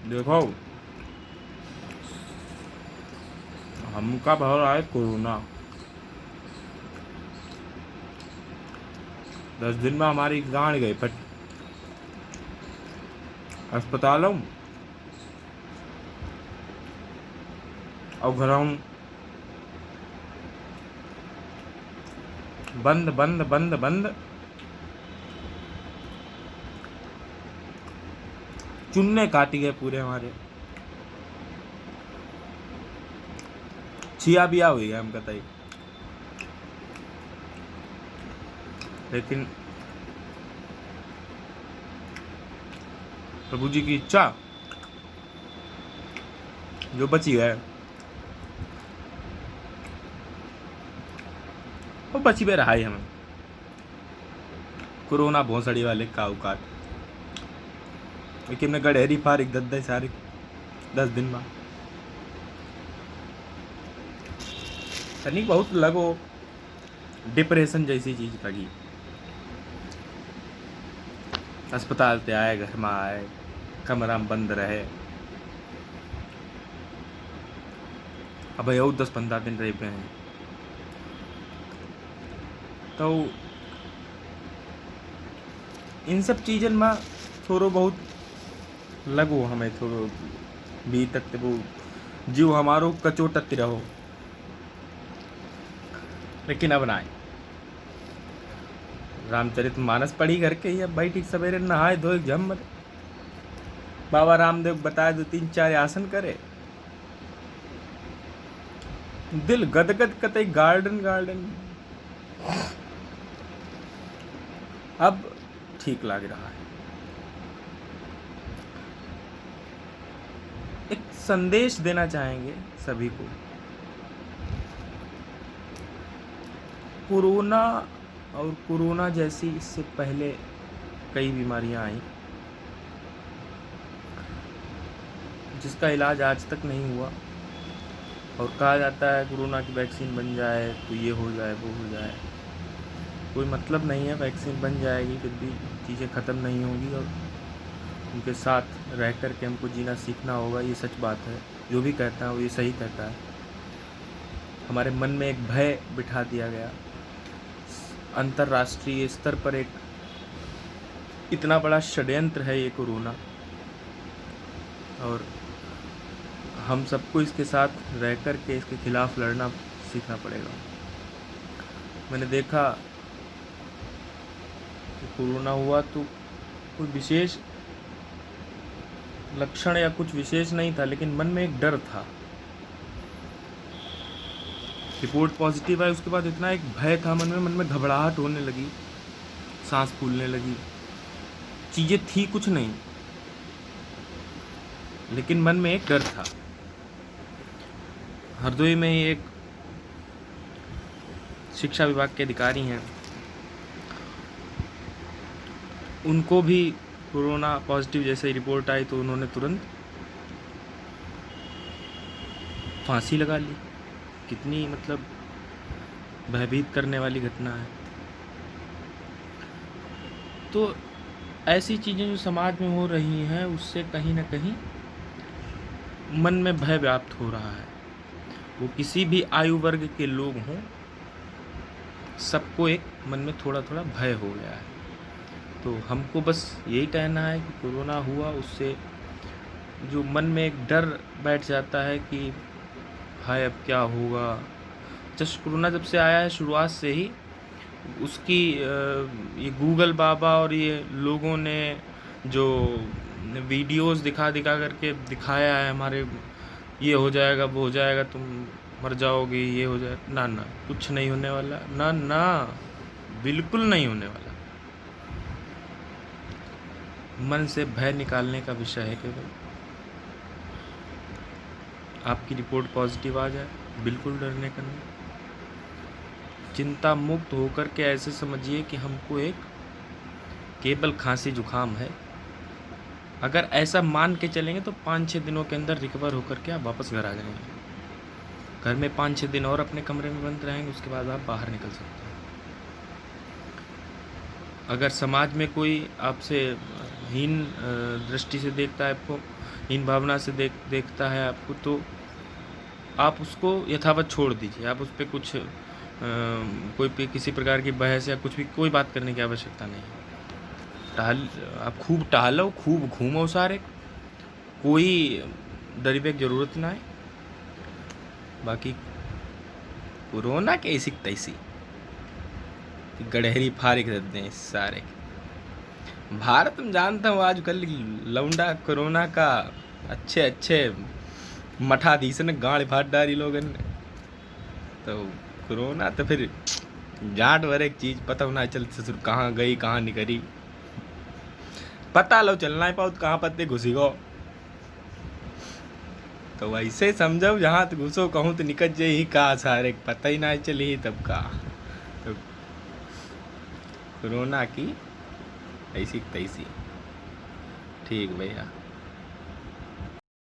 देखो, हमका भर रहा है कोरोना। 10 दिन में हमारी गांड गई फट। अस्पतालों और घरों बंद बंद बंद बंद। चुन्ने काटी गए पूरे हमारे। छिया बिया हुई है हम कतई। लेकिन प्रभु जी की इच्छा, जो बची है वो बची में रहा ही हमें। कोरोना भोसड़ी वाले काऊ काट, लेकिन मैं गड़ेरी फारिक दद्दे सारी 10 दिन में तनिक बहुत लगो डिप्रेशन जैसी चीज लगी। अस्पताल से आए, घर में आए, कमरा में बंद रहे। अब और 10-15 दिन रह पे हैं तो इन सब चीजन में थोड़ो बहुत लगो हमें, थोड़ो भी तक वो जीव हमारो कचोटत रहो। लेकिन अब ना रामचरितमानस पढ़ी करके ही अब बैठी सवेरे नहाए धोए जम बाबा रामदेव बताए 2-3-4 आसन करे। दिल गदगद कतई गार्डन गार्डन। अब ठीक लग रहा है। एक संदेश देना चाहेंगे सभी को। कोरोना और कोरोना जैसी इससे पहले कई बीमारियां आई जिसका इलाज आज तक नहीं हुआ, और कहा जाता है कोरोना की वैक्सीन बन जाए तो ये हो जाए वो हो जाए। कोई मतलब नहीं है, वैक्सीन बन जाएगी फिर भी चीज़ें ख़त्म नहीं होगी और उनके साथ रह कर के हमको जीना सीखना होगा। ये सच बात है, जो भी कहता है वो ये सही कहता है। हमारे मन में एक भय बिठा दिया गया। अंतर्राष्ट्रीय स्तर पर एक इतना बड़ा षड्यंत्र है ये कोरोना, और हम सबको इसके साथ रह कर के इसके खिलाफ लड़ना सीखना पड़ेगा। मैंने देखा कि कोरोना हुआ तो कोई विशेष लक्षण या कुछ विशेष नहीं था, लेकिन मन में एक डर था। रिपोर्ट पॉजिटिव आई, उसके बाद इतना एक भय था मन में घबराहट होने लगी, सांस फूलने लगी। चीज़ें थी कुछ नहीं, लेकिन मन में एक डर था। हरदोई में ही एक शिक्षा विभाग के अधिकारी हैं, उनको भी कोरोना पॉजिटिव जैसे ही रिपोर्ट आई तो उन्होंने तुरंत फांसी लगा ली। कितनी मतलब भयभीत करने वाली घटना है। तो ऐसी चीज़ें जो समाज में हो रही हैं उससे कहीं ना कहीं मन में भय व्याप्त हो रहा है। वो किसी भी आयु वर्ग के लोग हों, सबको एक मन में थोड़ा थोड़ा भय हो गया है। तो हमको बस यही कहना है कि कोरोना हुआ उससे जो मन में एक डर बैठ जाता है कि हाय अब क्या होगा। जस्ट कोरोना जब से आया है शुरुआत से ही उसकी ये गूगल बाबा और ये लोगों ने जो वीडियोस दिखा करके दिखाया है हमारे, ये हो जाएगा वो हो जाएगा, तुम मर जाओगे, ये हो जाए ना ना, कुछ नहीं होने वाला, ना ना, बिल्कुल नहीं होने वाला। मन से भय निकालने का विषय है केवल। आपकी रिपोर्ट पॉजिटिव आ जाए, बिल्कुल डरने का नहीं। चिंता मुक्त होकर के ऐसे समझिए कि हमको एक केवल खांसी जुकाम है। अगर ऐसा मान के चलेंगे तो 5-6 दिनों के अंदर रिकवर होकर के आप वापस घर आ जाएंगे। घर में 5-6 दिन और अपने कमरे में बंद रहेंगे, उसके बाद आप बाहर निकल सकते हैं। अगर समाज में कोई आपसे हीन दृष्टि से देखता है आपको, हीन भावना से देखता है आपको, तो आप उसको यथावत छोड़ दीजिए। आप उस पर कुछ किसी प्रकार की बहस या कुछ भी कोई बात करने की आवश्यकता नहीं है। आप खूब टहलो, खूब घूमो सारे, कोई डरने की ज़रूरत ना है। बाकी कोरोना के ऐसी तैसी गड़हरी फारिक रहते हैं सारे। भारत में जानता हूँ आजकल लौंडा कोरोना का अच्छे मठाधीश ने गाड़ फाट डाली लोगन ने। तो कोरोना तो फिर जाट वर एक चीज़ पता होना चल ससुर कहाँ गई कहाँ निकली, पता लो चलना ही पाओ कहाँ पत्ते घुसी गो। तो वैसे समझो जहाँ तो घुसो कहूँ तो निकल जाए ही कहा सारे पता ही ना चली तब का। तो कोरोना की ऐसी तैसी। ठीक भैया।